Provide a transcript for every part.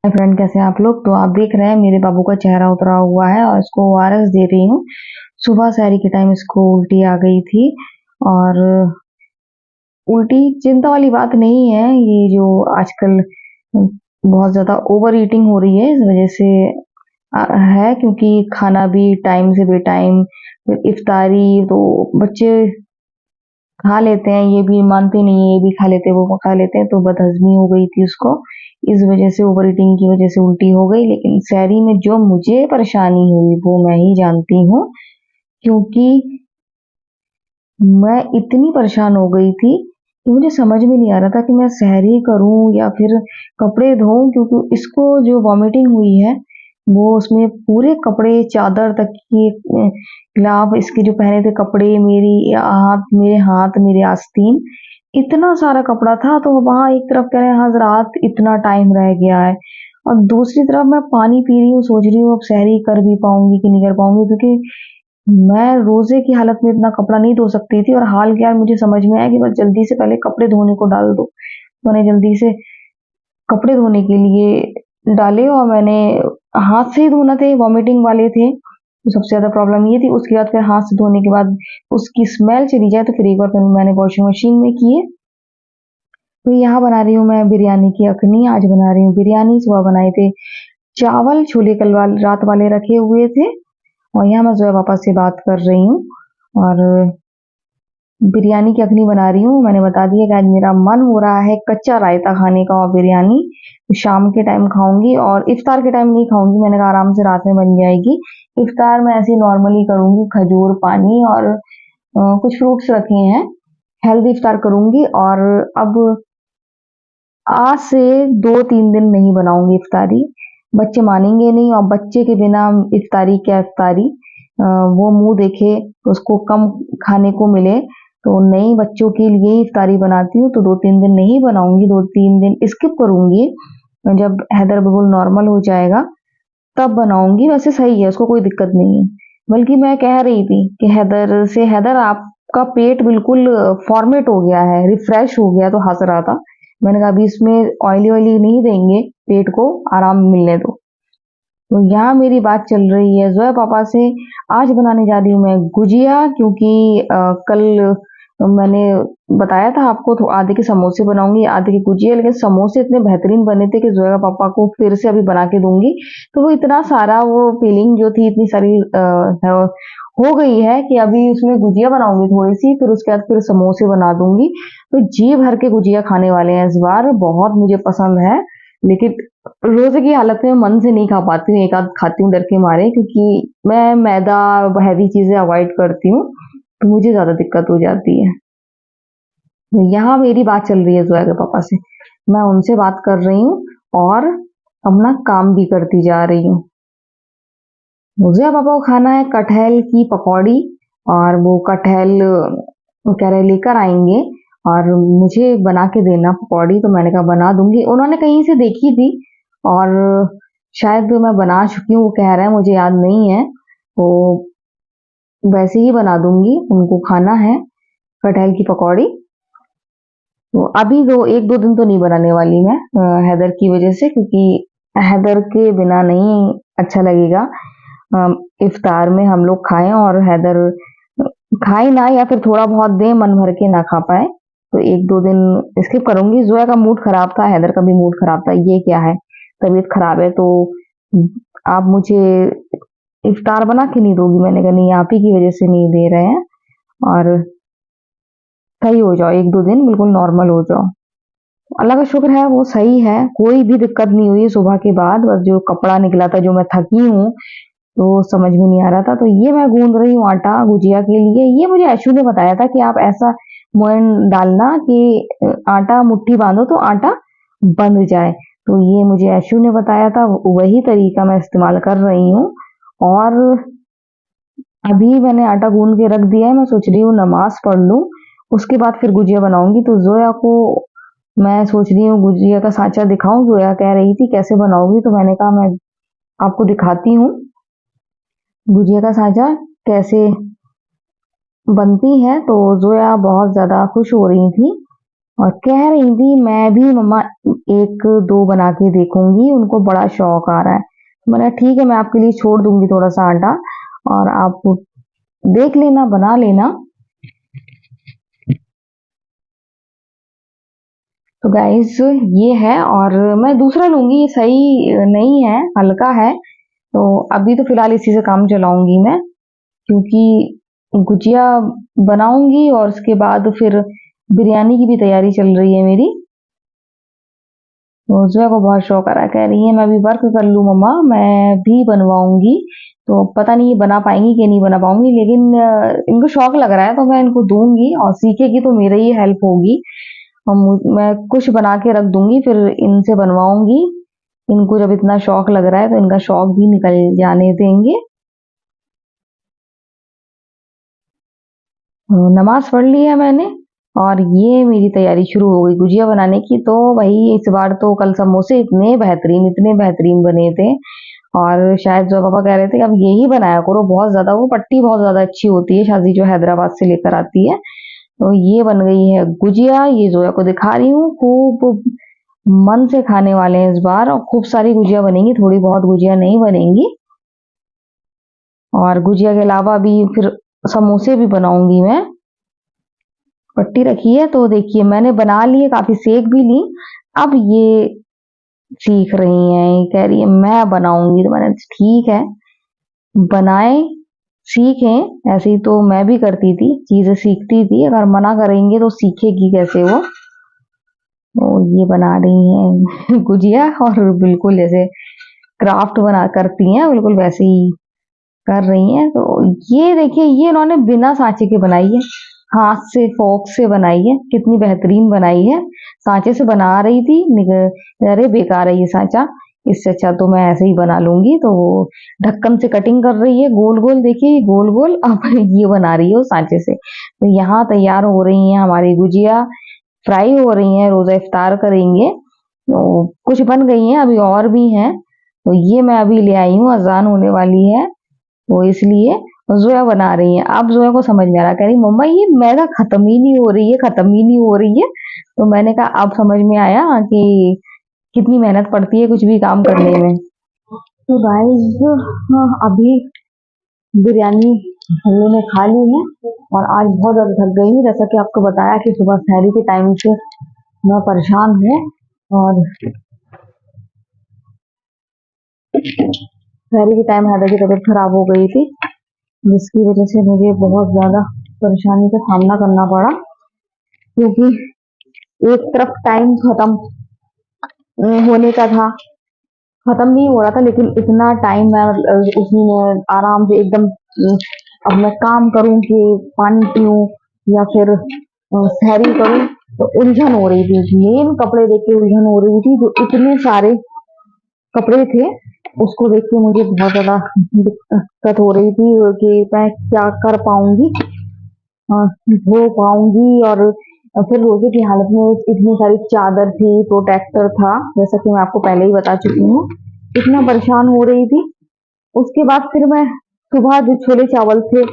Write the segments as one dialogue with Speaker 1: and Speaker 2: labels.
Speaker 1: Hi friend, कैसे हैं आप लोग। तो आप देख रहे हैं मेरे बाबू का चेहरा उतरा हुआ है और इसको ओआरएस दे रही हूँ। सुबह सहरी के टाइम इसको उल्टी आ गई थी और उल्टी चिंता वाली बात नहीं है। ये जो आजकल बहुत ज़्यादा ओवर ईटिंग हो रही है, इस वजह से है, क्योंकि खाना भी टाइम से बेटाइम, फिर इफ्तारी तो बच्चे खा लेते हैं, ये भी मानते नहीं है, ये भी खा लेते हैं, वो खा लेते हैं, तो बदहजमी हो गई थी उसको। इस वजह से ओवर ईटिंग की वजह से उल्टी हो गई। लेकिन सहरी में जो मुझे परेशानी हुई वो मैं ही जानती हूँ, क्योंकि मैं इतनी परेशान हो गई थी कि मुझे समझ में नहीं आ रहा था कि मैं सहरी करूं या फिर कपड़े धोऊं, क्योंकि इसको जो वॉमिटिंग हुई है वो उसमें पूरे कपड़े, चादर तक की, ग्लाव इसके जो पहने थे कपड़े, मेरे आस्तीन, इतना सारा कपड़ा था। तो वहां एक तरफ कह रहे हैं हजरात इतना टाइम रह गया है, और दूसरी तरफ मैं पानी पी रही हूँ, सोच रही हूँ अब सहरी कर भी पाऊंगी कि नहीं कर पाऊंगी, क्योंकि मैं रोजे की हालत में इतना कपड़ा नहीं धो सकती थी। और हाल क्या है, मुझे समझ में आया कि बस जल्दी से पहले कपड़े धोने को डाल दो। मैंने जल्दी से कपड़े धोने के लिए डाले और मैंने हाथ से ही धोना थे, वॉमिटिंग वाले थे तो सबसे ज्यादा प्रॉब्लम ये थी। उसके बाद फिर हाथ से धोने के बाद उसकी स्मेल चली जाए, तो फिर एक बार फिर मैंने वॉशिंग मशीन में किए। तो यहाँ बना रही हूँ मैं बिरयानी की अखनी। आज बना रही हूँ बिरयानी। सुबह बनाए थे चावल, छोले कल रात वाले रखे हुए थे, और यहाँ मैं जोया पापा से बात कर रही हूँ और बिरयानी की अखनी बना रही हूँ। मैंने बता दिया कि आज मेरा मन हो रहा है कच्चा रायता खाने का और बिरयानी। तो शाम के टाइम खाऊंगी और इफ्तार के टाइम नहीं खाऊंगी, मैंने कहा आराम से रात में बन जाएगी। इफ्तार मैं ऐसे नॉर्मली करूंगी, खजूर, पानी और कुछ फ्रूट्स रखे हैं, हेल्दी इफ्तार करूंगी। और अब आज से 2-3 दिन नहीं बनाऊंगी इफ्तारी, बच्चे मानेंगे नहीं, और बच्चे के बिना इफ्तारी क्या इफ्तारी। वो मुंह देखे तो उसको कम खाने को मिले, तो नई बच्चों के लिए ही इफ्तारी बनाती हूँ। तो 2-3 दिन नहीं बनाऊंगी, 2-3 दिन स्किप करूंगी। जब हैदर बिल्कुल नॉर्मल हो जाएगा तब बनाऊंगी। वैसे सही है, उसको कोई दिक्कत नहीं है। बल्कि मैं कह रही थी कि हैदर से, हैदर आपका पेट बिल्कुल फॉर्मेट हो गया है, रिफ्रेश हो गया, तो हंस रहा था। मैंने कहा अभी इसमें ऑयली ऑयली नहीं देंगे, पेट को आराम मिलने दो। तो यहाँ मेरी बात चल रही है जोया पापा से। आज बनाने जा रही हूँ मैं गुजिया, क्योंकि कल मैंने बताया था आपको, तो आधे के समोसे बनाऊंगी, आधे की गुजिया। लेकिन समोसे इतने बेहतरीन बने थे कि जोया पापा को फिर से अभी बना के दूंगी। तो वो इतना सारा, वो फीलिंग जो थी इतनी सारी हो गई है कि अभी उसमें गुजिया बनाऊंगी थोड़ी सी, फिर उसके बाद फिर समोसे बना दूंगी। तो जी भर के गुजिया खाने वाले हैं इस बार, बहुत मुझे पसंद है। लेकिन रोजे की हालत में मन से नहीं खा पाती हूँ, एक आध खाती हूँ डर के मारे, क्योंकि मैं मैदा, हैवी चीजें अवॉइड करती हूँ, तो मुझे ज्यादा दिक्कत हो जाती है। तो यहाँ मेरी बात चल रही है जोया के पापा से, मैं उनसे बात कर रही हूँ और अपना काम भी करती जा रही हूँ। जोया पापा को खाना है कटहल की पकौड़ी, और वो कटहल वो कह रहे लेकर आएंगे और मुझे बना के देना पकौड़ी। तो मैंने कहा बना दूंगी, उन्होंने कहीं से देखी थी और शायद मैं बना चुकी हूँ, वो कह रहे हैं, मुझे याद नहीं है। तो वैसे ही बना दूंगी, उनको खाना है कटहल की पकौड़ी। तो अभी 1-2 दिन तो नहीं बनाने वाली मैं, हैदर की वजह से, क्योंकि हैदर के बिना नहीं अच्छा लगेगा। इफ्तार में हम लोग खाएं और हैदर खाए ना, या फिर थोड़ा बहुत दें, मन भर के ना खा पाए, तो 1-2 दिन स्किप करूंगी। जोया का मूड खराब था, हैदर का भी मूड खराब था। ये क्या है, तबीयत खराब है तो आप मुझे इफ्तार बना के नहीं दोगी। मैंने कहा नहीं, आप ही की वजह से नहीं दे रहे हैं, और सही हो जाओ, 1-2 दिन बिल्कुल नॉर्मल हो जाओ। अल्लाह का शुक्र है वो सही है, कोई भी दिक्कत नहीं हुई सुबह के बाद। बस जो कपड़ा निकला था, जो मैं थकी हूँ, तो समझ में नहीं आ रहा था। तो ये मैं गूंद रही हूँ आटा गुजिया के लिए। ये मुझे ऐशु ने बताया था कि आप ऐसा मोयन डालना कि आटा मुट्ठी बांधो तो आटा बंध जाए। तो ये मुझे ऐशु ने बताया था, वही तरीका मैं इस्तेमाल कर रही हूँ। और अभी मैंने आटा गूंद के रख दिया है, मैं सोच रही हूँ नमाज पढ़ लूँ, उसके बाद फिर गुजिया बनाऊंगी। तो जोया को मैं सोच रही हूँ गुजिया का सांचा दिखाऊं। जोया कह रही थी कैसे बनाऊंगी, तो मैंने कहा मैं आपको दिखाती हूँ गुजिया का सांचा कैसे बनती है। तो जोया बहुत ज्यादा खुश हो रही थी और कह रही थी मैं भी मम्मा एक दो बना के देखूंगी, उनको बड़ा शौक आ रहा है। मैंने ठीक है, मैं आपके लिए छोड़ दूंगी थोड़ा सा आटा, और आप देख लेना, बना लेना। तो गाइस ये है, और मैं दूसरा लूंगी, ये सही नहीं है, हल्का है। तो अभी तो फिलहाल इसी से काम चलाऊंगी मैं, क्योंकि गुजिया बनाऊंगी और उसके बाद फिर बिरयानी की भी तैयारी चल रही है मेरी। तो जोया को बहुत शौक आ रहा है, कह रही है मैं भी वर्क कर लूँ मम्मा, मैं भी बनवाऊंगी। तो पता नहीं ये बना पाएंगी कि नहीं बना पाऊंगी, लेकिन इनको शौक लग रहा है तो मैं इनको दूंगी, और सीखेगी तो मेरी ही हेल्प होगी। और मैं कुछ बना के रख दूंगी, फिर इनसे बनवाऊंगी। इनको जब इतना शौक लग रहा है तो इनका शौक भी निकल जाने देंगे। नमाज पढ़ ली है मैंने, और ये मेरी तैयारी शुरू हो गई गुजिया बनाने की। तो भाई इस बार तो कल समोसे इतने बेहतरीन बने थे, और शायद जो पापा कह रहे थे अब यही बनाया करो, बहुत ज्यादा वो पट्टी बहुत ज्यादा अच्छी होती है शादी जो हैदराबाद से लेकर आती है। तो ये बन गई है गुजिया, ये जोया को दिखा रही हूँ, खूब मन से खाने वाले हैं इस बार, और खूब सारी गुजिया बनेंगी, थोड़ी बहुत गुजिया नहीं बनेंगी। और गुजिया के अलावा भी फिर समोसे भी बनाऊंगी मैं। पट्टी रखी है तो देखिए मैंने बना लिए, काफी सेक भी ली। अब ये सीख रही हैं, ये कह रही है मैं बनाऊंगी, तो मैंने ठीक है, बनाए, सीखें। ऐसे ही तो मैं भी करती थी, चीजें सीखती थी, अगर मना करेंगे तो सीखेगी कैसे वो। तो ये बना रही हैं गुजिया, और बिल्कुल जैसे क्राफ्ट बना करती हैं बिल्कुल वैसे ही कर रही हैं। तो ये देखिए, ये इन्होंने बिना सांचे के बनाई है, हाथ से फोक से बनाई है, कितनी बेहतरीन बनाई है। सांचे से बना रही थी, अरे बेकार है ये सांचा, इससे अच्छा तो मैं ऐसे ही बना लूंगी। तो वो ढक्कन से कटिंग कर रही है गोल गोल, देखिए गोल गोल, अब ये बना रही है वो सांचे से। तो यहाँ तैयार हो रही है हमारी गुजिया, फ्राई हो रही है, रोजा इफ्तार करेंगे। तो कुछ बन गई हैं, अभी और भी हैं। तो ये मैं अभी ले आई हूँ, अजान होने वाली है, तो इसलिए जोया बना रही है। अब जोया को समझ में आ रहा, कह रही मम्मा ये मैदा खत्म ही नहीं हो रही है, खत्म ही नहीं हो रही है। तो मैंने कहा अब समझ में आया कि कितनी मेहनत पड़ती है कुछ भी काम करने में। तो गाइस अभी बिरयानी हम लोगों ने खा ली है, और आज बहुत ज्यादा थक गई हूँ, जैसा कि आपको बताया कि सुबह शहरी के टाइम से मैं परेशान हूँ। और शहरी के टाइम हैदर की तबीयत खराब हो गई थी, जिसकी वजह से मुझे बहुत ज्यादा परेशानी का सामना करना पड़ा, क्योंकि एक तरफ टाइम खत्म होने का था, खत्म नहीं हो रहा था, लेकिन इतना टाइम मैं उसमें आराम से एकदम अब मैं काम करूं कि पानी पीऊं या फिर सहरी करूं, तो उलझन हो रही थी। मेन कपड़े देख के उलझन हो रही थी, जो इतने सारे कपड़े थे उसको देख के मुझे बहुत ज्यादा दिक्कत हो रही थी कि मैं क्या कर पाऊंगी, धो पाऊंगी। और फिर रोजे की हालत में इतनी सारी चादर थी, प्रोटेक्टर था, जैसा कि मैं आपको पहले ही बता चुकी हूँ, इतना परेशान हो रही थी। उसके बाद फिर मैं सुबह जो छोले चावल थे,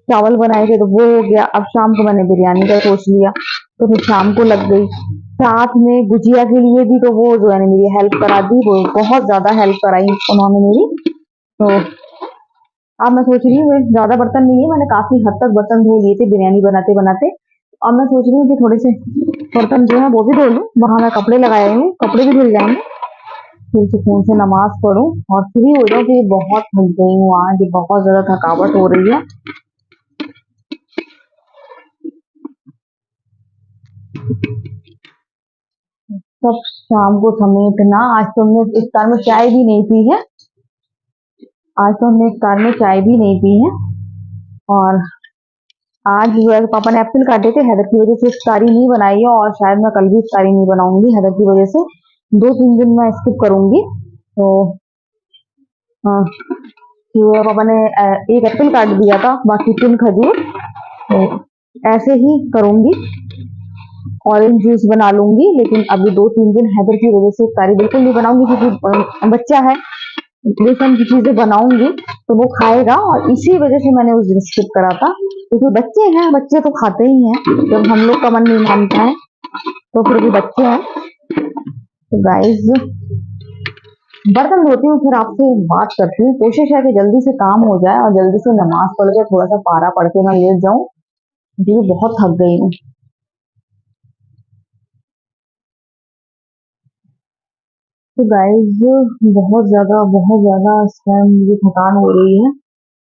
Speaker 1: चावल बनाए थे, तो वो हो गया। अब शाम को मैंने बिरयानी का सोच लिया, तो फिर शाम को लग गई। साथ में गुजिया के लिए भी तो वो जो है ना मेरी हेल्प करा दी, वो बहुत ज्यादा हेल्प कराई उन्होंने मेरी। तो अब मैं सोच रही हूँ, ज्यादा बर्तन नहीं है, मैंने काफी हद तक बर्तन धो लिए थे बिरयानी बनाते बनाते। अब मैं सोच रही हूँ कि थोड़े से बर्तन जो है वो भी धो लूँ, वहां मैं कपड़े लगाए हूँ, कपड़े भी धुल जाएंगे, फिर सुकून से नमाज पढ़ूं और फ्री हो जाऊं, कि बहुत थक गई हूँ आज, बहुत ज्यादा थकावट हो रही है। सब शाम को समेटना, आज तो हमने इफ्तार में चाय भी नहीं पी है, आज तो हमने इफ्तार में चाय भी नहीं पी है। और आज जो है पापा ने एप्पल काटे थे, हैदर की वजह से इफ्तारी नहीं बनाई है, और शायद मैं कल भी इफ्तारी नहीं बनाऊंगी हैदर की वजह से, 2-3 दिन मैं स्किप करूंगी। तो हाँ, जो पापा ने एक एप्पल काट दिया था, बाकी 3 खजूर, तो ऐसे ही करूंगी। ऑरेंज जूस बना लूंगी, लेकिन अभी 2-3 दिन हैदर की वजह से इफ्तारी बिल्कुल नहीं बनाऊंगी, क्योंकि बच्चा है, बेसन की चीजें बनाऊंगी तो वो खाएगा, और इसी वजह से मैंने उस दिन स्किप करा था, क्योंकि बच्चे हैं, बच्चे तो खाते ही हैं जब हम लोग का मन नहीं मानता है। तो फिर भी बच्चे हैं। तो गाइस बर्तन धोती हूँ, फिर आपसे बात करती हूँ। कोशिश है कि जल्दी से काम हो जाए और जल्दी से नमाज पढ़ के थोड़ा सा पारा पढ़ के मैं लेट जाऊं, क्योंकि बहुत थक गई हूँ। तो गाइस बहुत ज्यादा इस टाइम मुझे थकान हो रही है।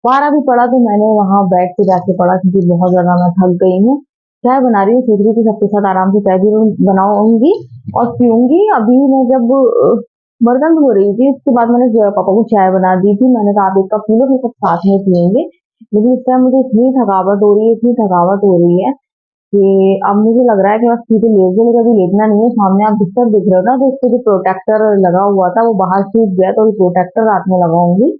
Speaker 1: बारह भी पढ़ा तो मैंने वहां बैठ के जाके पढ़ा, क्योंकि बहुत ज्यादा मैं थक गई हूँ। चाय बना रही हूँ, सोच रही थी सबके साथ आराम से चाय भी बनाऊंगी और पीऊंगी। अभी मैं जब बर्तन धो रही थी, उसके बाद मैंने जो है पापा को चाय बना दी थी। मैंने कहा आप एक कप पी लो, फिर सब साथ में पियेंगे। लेकिन इस टाइम मुझे इतनी थकावट हो रही है, इतनी थकावट हो रही है कि अब मुझे लग रहा है कि बस सीधे लेट जाओ, लेकिन अभी लेटना नहीं है। सामने आप बिस्तर दिख रहे हो ना, तो इस पे जो प्रोटेक्टर लगा हुआ था वो बाहर सूख गया, तो प्रोटेक्टर रात में लगाऊंगी,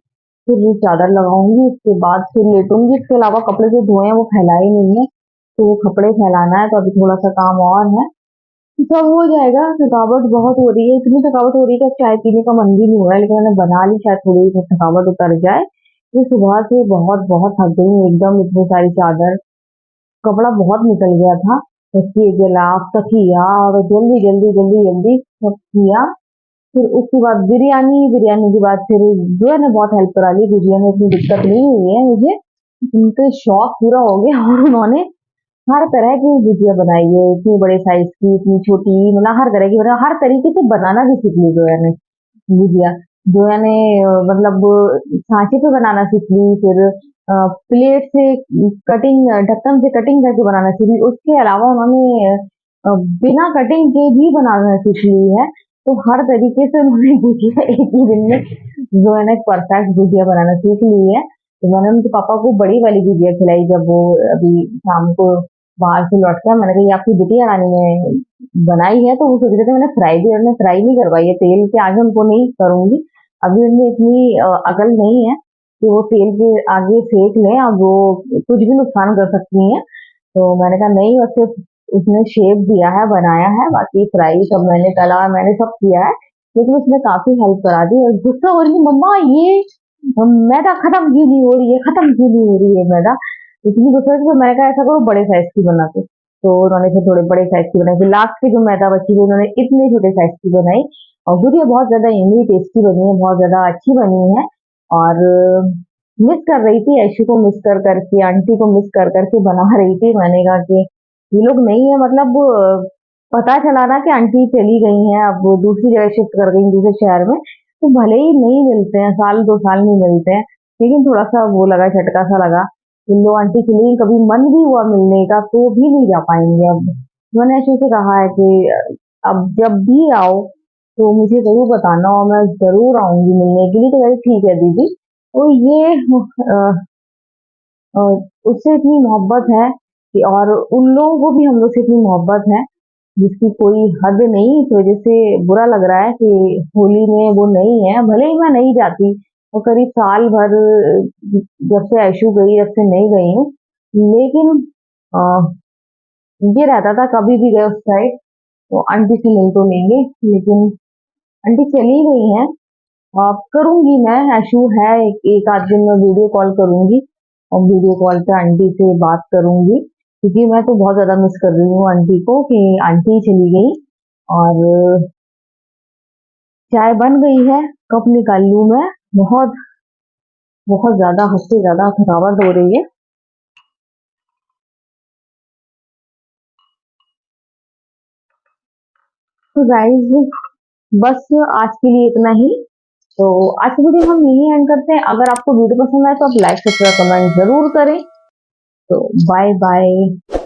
Speaker 1: फिर वो चादर लगाऊंगी, उसके बाद फिर लेटूंगी। इसके अलावा कपड़े जो धोए हैं वो फैलाए ही नहीं है, तो वो कपड़े फैलाना है, तो अभी थोड़ा सा काम और है, सब हो जाएगा। थकावट बहुत हो रही है, इतनी थकावट हो रही है कि चाय पीने का मन भी नहीं हो रहा है, लेकिन मैंने बना ली, शायद थोड़ी सी थकावट उतर जाए। ये सुबह से बहुत बहुत थक गई हूँ एकदम। इतनी सारी चादर, कपड़ा बहुत निकल गया था, रस्सी, गिलाफ, तकिया, और जल्दी जल्दी जल्दी जल्दी सब किया। फिर उसके बाद बिरयानी, बिरयानी के बाद फिर गुजिया ने बहुत हेल्प करा ली। गुजिया में इतनी दिक्कत नहीं हुई है मुझे, उनके शौक पूरा हो गया और उन्होंने हर तरह की गुजिया बनाई है, इतनी बड़े साइज की, इतनी छोटी, मतलब हर तरह की, मतलब हर तरीके से बनाना भी सीख ली जोया ने गुजिया। जोया ने मतलब सांचे पे बनाना सीख ली, फिर प्लेट से कटिंग, ढक्कन से कटिंग करके बनाना सीख ली। उसके अलावा उन्होंने बिना कटिंग के भी बनाना सीख ली है। तो हर तरीके से उन्होंने गुजिया एक ही दिन में जोया ने परफेक्ट गुजिया बनाना सीख ली है। तो मैंने उनके पापा को बड़ी वाली गुजिया खिलाई जब वो अभी शाम को बाहर से लौट के। मैंने कहा ये आपकी बिटिया रानी ने बनाई है, तो वो सोच रहे थे मैंने फ्राई भी, उन्होंने फ्राई नहीं करवाई है, तेल के आगे उनको नहीं करूंगी। अभी उनमें इतनी अकल नहीं है कि वो तेल के आगे सेक लें, अब वो कुछ भी नुकसान कर सकती हैं। तो मैंने कहा नहीं, बस सिर्फ उसने शेप दिया है, बनाया है, बाकी फ्राई सब मैंने तला, मैंने सब किया है। लेकिन उसने काफी हेल्प करा दी। और गुस्सा हो रही है, मम्मा ये मैदा खत्म क्यों नहीं हो रही है, खत्म क्यों नहीं हो रही है मैदा। इतनी गुस्सा थी, तो मैंने कहा ऐसा करो बड़े साइज की बना दो। तो उन्होंने फिर थोड़े बड़े साइज की बनाई, फिर लास्ट की जो मैदा बची थी उन्होंने इतने छोटे साइज की बनाई। और गुजिया बहुत ज्यादा इमली टेस्टी बनी है, बहुत ज्यादा अच्छी बनी है। और मिस कर रही थी, ऐशी को मिस कर करके, आंटी को मिस कर करके बना रही थी। मैंने कहा कि ये लोग नहीं है, मतलब पता चला ना कि आंटी चली गई हैं, अब वो दूसरी जगह शिफ्ट कर गई, दूसरे शहर में। तो भले ही नहीं मिलते हैं, साल दो साल नहीं मिलते हैं, लेकिन थोड़ा सा वो लगा, झटका सा लगा। इन लो आंटी के लिए कभी मन भी हुआ मिलने का तो भी नहीं जा पाएंगे अब। मैंने ऐसे से कहा है कि अब जब भी आओ तो मुझे जरूर बताना, और मैं जरूर आऊंगी मिलने के लिए। तो वही ठीक है दीदी। तो ये अ, उससे इतनी मोहब्बत है कि, और उन लोगों को भी हम लोग से इतनी मोहब्बत है जिसकी कोई हद नहीं। इस वजह से बुरा लग रहा है कि होली में वो नहीं है। भले ही मैं नहीं जाती, वो करीब साल भर जब से ऐशू गई जब से नहीं गई हूँ, लेकिन अ, ये रहता था कभी भी गए उस साइड तो आंटी से मिल तो लेंगे। लेकिन आंटी चली गई हैं। करूंगी मैं, ऐशू है, एक आध दिन में वीडियो कॉल करूंगी और वीडियो कॉल पे आंटी से बात करूंगी, क्योंकि मैं तो बहुत ज्यादा मिस कर रही हूँ आंटी को कि आंटी चली गई। और चाय बन गई है, कप निकाल लूं मैं। बहुत बहुत ज्यादा, हद से ज्यादा थकावट हो रही है। तो गाइज बस आज के लिए इतना ही। तो आज की वीडियो हम यही एंड करते हैं। अगर आपको वीडियो पसंद आए तो आप लाइक, सब्सक्राइब, कमेंट जरूर करें। तो बाय बाय।